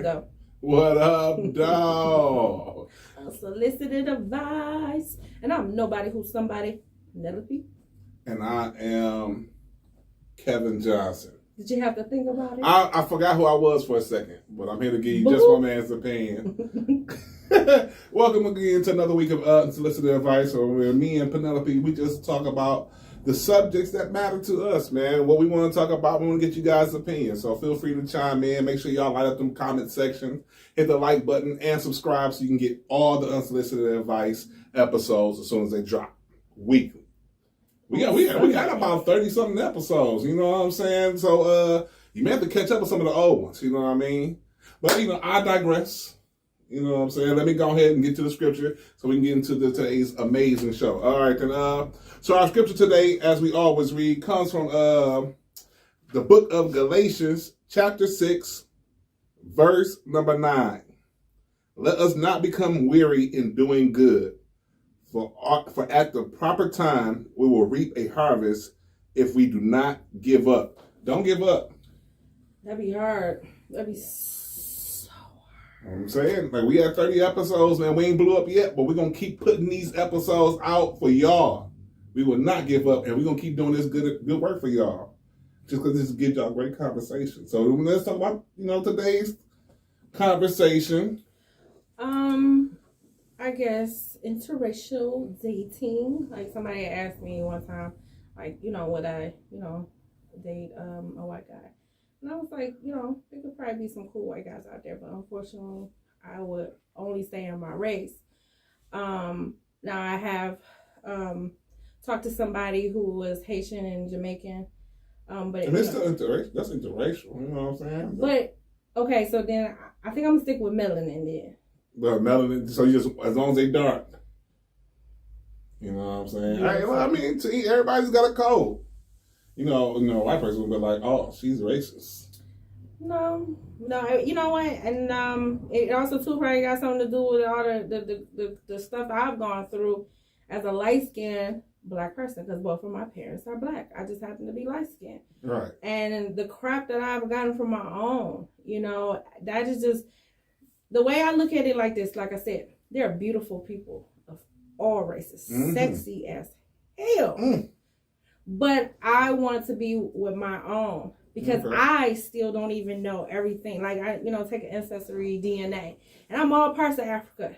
go. What up, dog? Unsolicited Advice. And I'm nobody who's somebody. Penelopia. And I am Kevin Johnson. Did you have to think about it? I forgot who I was for a second, but I'm here to give you just one man's opinion. Welcome again to another week of Unsolicited Advice, where me and Penelope, we just talk about the subjects that matter to us, man. What we want to talk about, we want to get you guys' opinions. So feel free to chime in. Make sure y'all light up them comment section, hit the like button, and subscribe so you can get all the Unsolicited Advice episodes as soon as they drop weekly. We got about 30-something episodes, you know what I'm saying? So you may have to catch up with some of the old ones, you know what I mean? But, I digress. You know what I'm saying? Let me go ahead and get to the scripture so we can get into today's amazing show. All right, then. So our scripture today, as we always read, comes from the book of Galatians, chapter 6, verse number 9. Let us not become weary in doing good, for at the proper time we will reap a harvest if we do not give up. Don't give up. That'd be hard. That'd be so hard. I'm saying, like, we had 30 episodes, man. We ain't blew up yet, but we're going to keep putting these episodes out for y'all. We will not give up, and we're going to keep doing this good work for y'all. Just because this gives y'all great conversation. So let's talk about, today's conversation. I guess interracial dating. Like, somebody asked me one time, like, would I, date a white guy? And I was like, there could probably be some cool white guys out there, but unfortunately, I would only stay in my race. Now I have talked to somebody who was Haitian and Jamaican, but and it's still interracial. That's interracial. You know what I'm saying? But okay, so then I think I'm gonna stick with melanin then. Well, melanin. So you just as long as they dark. You know what I'm saying? Yeah, everybody's got a code. A white person would be like, "Oh, she's racist." No, you know what? And it also too probably got something to do with all the stuff I've gone through as a light-skinned Black person, because both of my parents are Black. I just happen to be light-skinned. Right. And the crap that I've gotten from my own, that is just the way I look at it. Like this, like I said, there are beautiful people of all races, sexy as hell. But I want to be with my own because I still don't even know everything. Like, I, take an ancestry DNA. And I'm all parts of Africa.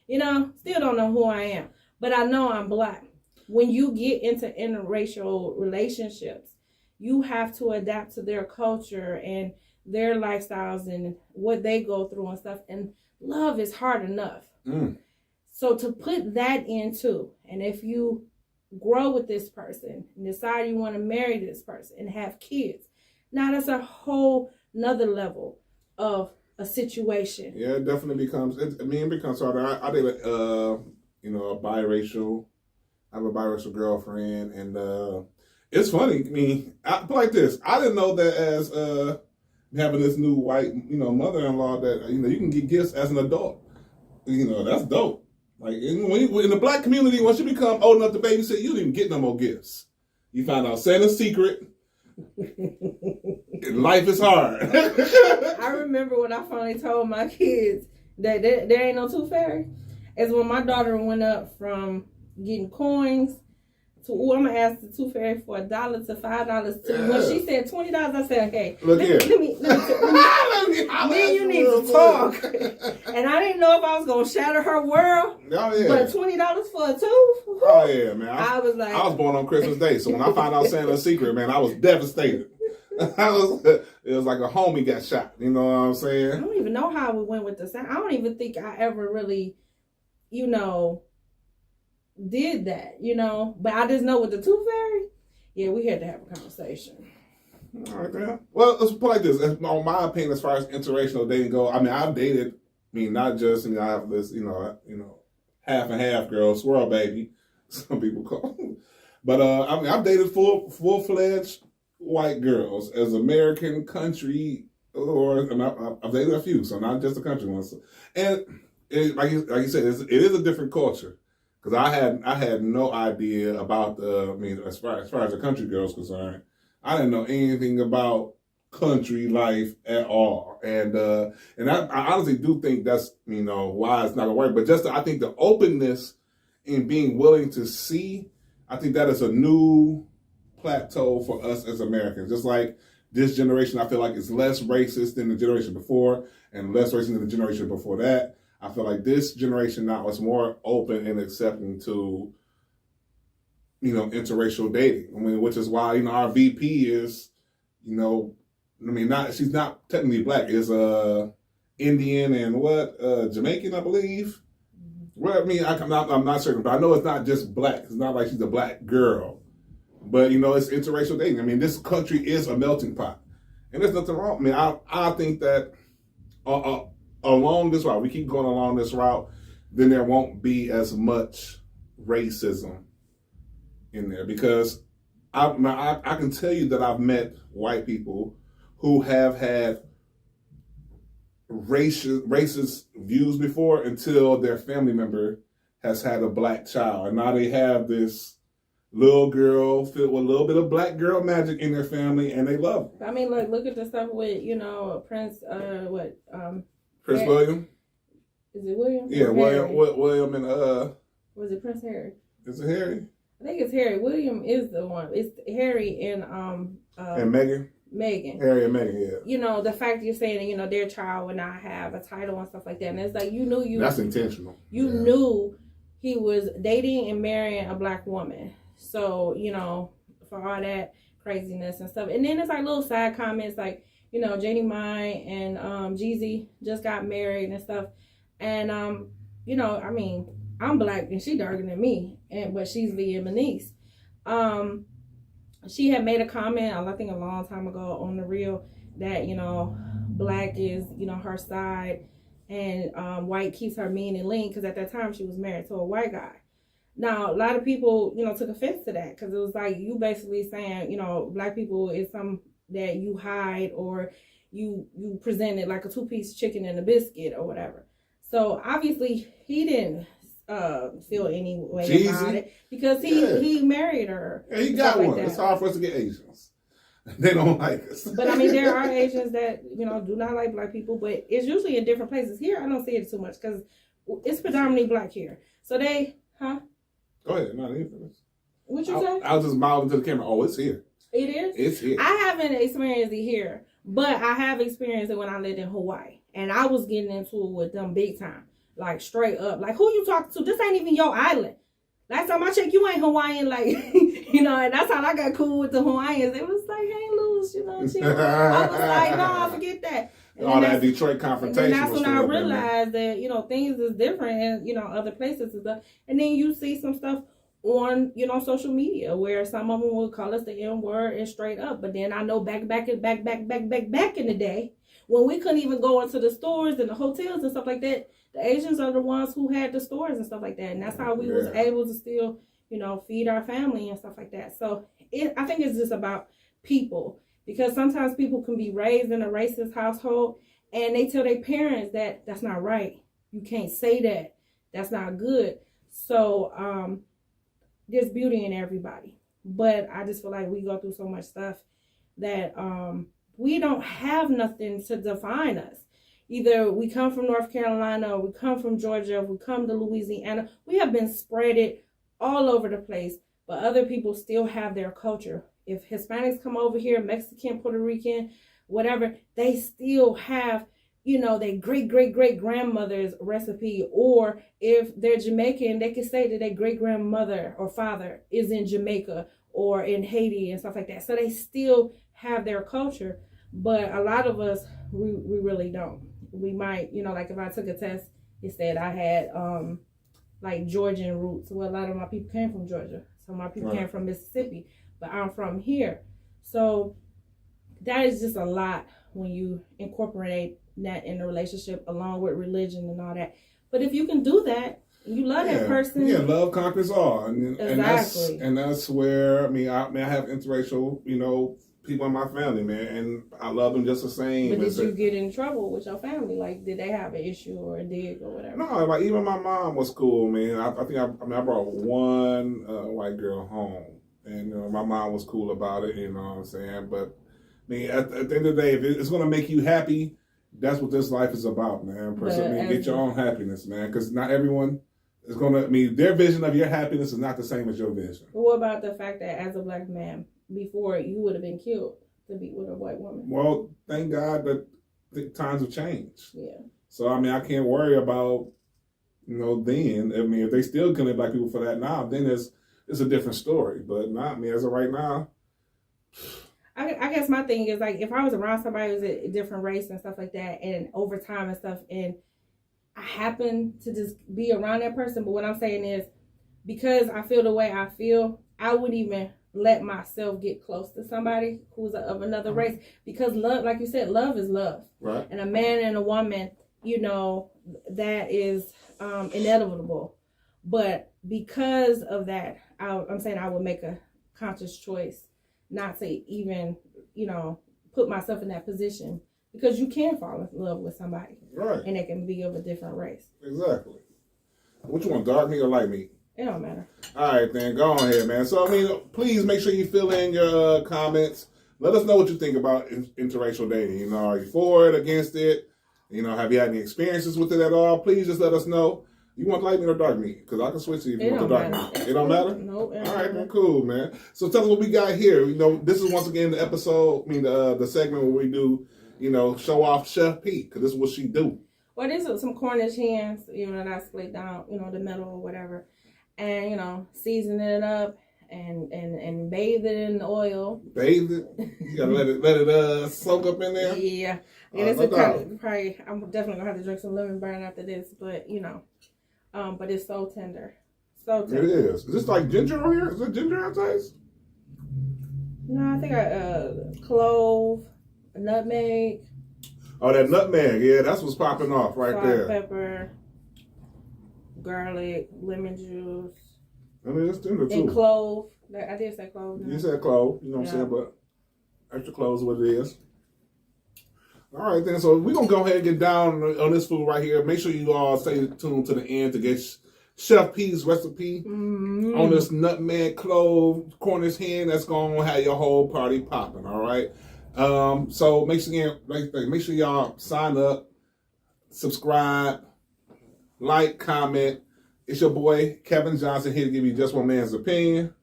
Still don't know who I am. But I know I'm Black. When you get into interracial relationships, you have to adapt to their culture and their lifestyles and what they go through and stuff. And love is hard enough. So to put that into, and if you grow with this person and decide you want to marry this person and have kids, now that's a whole nother level of a situation. Yeah, it definitely becomes. It becomes harder. I did a biracial. I have a biracial girlfriend, and it's funny. I put like this. I didn't know that as having this new white, mother-in-law that you can get gifts as an adult. That's dope. Like, in the Black community, once you become old enough to babysit, you don't even get no more gifts. You find out Santa's secret. Life is hard. I remember when I finally told my kids that there ain't no tooth fairy. It's when my daughter went up from getting coins to, I'm going to ask the tooth fairy for $1 to $5 to, when she said $20, I said, okay, look here. Let me you need to talk. And I didn't know if I was going to shatter her world. Oh, yeah. But $20 for a tooth? Oh, yeah, man. I was like, I was born on Christmas Day, so when I found out Santa's secret, man, I was devastated. It was like a homie got shot. You know what I'm saying? I don't even know how we went with the Santa. I don't even think I ever really, did that, but I just know with the tooth fairy, yeah, we had to have a conversation. All right, man. Well, let's put it like this. On my opinion, as far as interracial dating go, I've dated, not just, I have this, half and half girl, swirl baby, some people call it. But, I've dated full-fledged white girls as American country, I've dated a few, so not just the country ones. And like you said, it is a different culture. Because I had no idea about as far as the country girls concerned, I didn't know anything about country life at all. And I honestly do think that's, why it's not gonna work. But I think the openness in being willing to see, I think that is a new plateau for us as Americans. Just like this generation, I feel like is less racist than the generation before and less racist than the generation before that. I feel like this generation now is more open and accepting to, interracial dating. Which is why, our VP is, she's not technically black. Is Indian and Jamaican, I believe. Well, I'm not certain, but I know it's not just black. It's not like she's a black girl. But, it's interracial dating. This country is a melting pot. And there's nothing wrong. I think that along this route, we keep going along this route, then there won't be as much racism in there. Because I can tell you that I've met white people who have had racist views before until their family member has had a black child. And now they have this little girl filled with a little bit of black girl magic in their family, and they love her. Look at the stuff with, Prince, Prince William? Is it William? Yeah, William and, was it Prince Harry? Is it Harry? I think it's Harry. William is the one. It's Harry and Meghan? Megan. Harry and Meghan, yeah. The fact you're saying, their child would not have a title and stuff like that. And it's like, you knew that's intentional. You knew he was dating and marrying a black woman. So, for all that craziness and stuff. And then it's like little side comments like, Janie Mai and Jeezy just got married and stuff. And, I'm black and she darker than me, but she's Vietnamese. She had made a comment, I think a long time ago on the reel, that, black is, her side and white keeps her mean and lean, because at that time she was married to a white guy. Now, a lot of people, took offense to that, because it was like you basically saying, black people is some that you hide or you presented like a two-piece chicken and a biscuit or whatever. So obviously he didn't feel any way about it, because he married her. Yeah, he got one. It's hard for us to get Asians. They don't like us. But there are Asians that, do not like black people, but it's usually in different places. Here, I don't see it too much because it's predominantly black here. So Go ahead. No, they finish. What you say? I was just mouthing to the camera. Oh, it's here. It is? It's here. I haven't experienced it here, but I have experienced it when I lived in Hawaii. And I was getting into it with them big time. Like, straight up. Like, who you talking to? This ain't even your island. Last time I checked, you ain't Hawaiian. Like, and that's how I got cool with the Hawaiians. It was like, hey, Luz, chill. I was like, no, forget that. And all that Detroit confrontation. And that's when I realized that, things is different in, other places and stuff. And then you see some stuff on, social media where some of them will call us the N-word and straight up. But then I know back in the day, when we couldn't even go into the stores and the hotels and stuff like that, the Asians are the ones who had the stores and stuff like that. And that's how we was able to still, feed our family and stuff like that. So I think it's just about people. Because sometimes people can be raised in a racist household and they tell their parents that that's not right. You can't say that. That's not good. So there's beauty in everybody. But I just feel like we go through so much stuff that we don't have nothing to define us. Either we come from North Carolina or we come from Georgia or we come to Louisiana. We have been spreaded all over the place, but other people still have their culture. If Hispanics come over here, Mexican, Puerto Rican, whatever, they still have, their great grandmother's recipe. Or if they're Jamaican, they can say that their great grandmother or father is in Jamaica or in Haiti and stuff like that. So they still have their culture. But a lot of us, we really don't. We might, like if I took a test, it said I had like Georgian roots. Well, a lot of my people came from Georgia. So my people came from Mississippi. But I'm from here. So that is just a lot when you incorporate that in a relationship along with religion and all that. But if you can do that, you love that person. Yeah, love conquers all. Exactly. And that's where, I have interracial, people in my family, man. And I love them just the same. But did you get in trouble with your family? Like, did they have an issue or a dig or whatever? No, like even my mom was cool, man. I think I brought one white girl home. And, my mom was cool about it, you know what I'm saying? But mean, at the end of the day, if it's going to make you happy, that's what this life is about, man. Get your own happiness, man, because not everyone is going to, their vision of your happiness is not the same as your vision. What about the fact that as a black man, before you would have been killed to be with a white woman? Well, thank God that times have changed. Yeah. So, I can't worry about, then. If they still killing black people for that now, then it's a different story. But not as of right now. I guess my thing is, like, if I was around somebody who's a different race and stuff like that, and over time and stuff, and I happen to just be around that person, but what I'm saying is, because I feel the way I feel, I wouldn't even let myself get close to somebody who's of another race, because love, like you said, love is love. Right. And a man and a woman, that is inevitable. But because of that, I'm saying I would make a conscious choice not to even, put myself in that position, because you can fall in love with somebody. Right. And they can be of a different race. Exactly. What you want, dark meat or light meat? It don't matter. All right, then. Go on ahead, man. So, please make sure you fill in your comments. Let us know what you think about interracial dating. Are you for it, against it? Have you had any experiences with it at all? Please just let us know. You want light meat or dark meat? Because I can switch it if you want the dark meat. It don't matter? Nope. All right, then cool, man. So tell us what we got here. This is once again the episode, the segment where we do, show off Chef Pete, because this is what she do. Well, this is some Cornish hens, that I split down, the middle or whatever. And, season it up and bathe it in the oil. Bathe it? You gotta let it soak up in there? Yeah. It's probably, I'm definitely gonna have to drink some lemon burn after this, but but it's so tender. So tender. It is. Is this like ginger on here? Is it ginger taste? No, I think I clove, nutmeg. Oh, that nutmeg, yeah, that's what's popping off right there. Pepper, garlic, lemon juice. It's tender too. And clove. I did say clove. You said clove, what I'm saying, but extra clove is what it is. All right, then. So we're going to go ahead and get down on this food right here. Make sure you all stay tuned to the end to get Chef P's recipe on this nutmeg, clove, Cornish hen that's going to have your whole party popping, all right? So make sure y'all sign up, subscribe, like, comment. It's your boy, Kevin Johnson, here to give you just one man's opinion.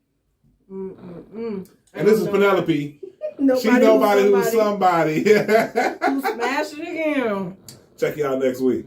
And this is Penelope. She's nobody who's somebody. Who smashed it again. Check you out next week.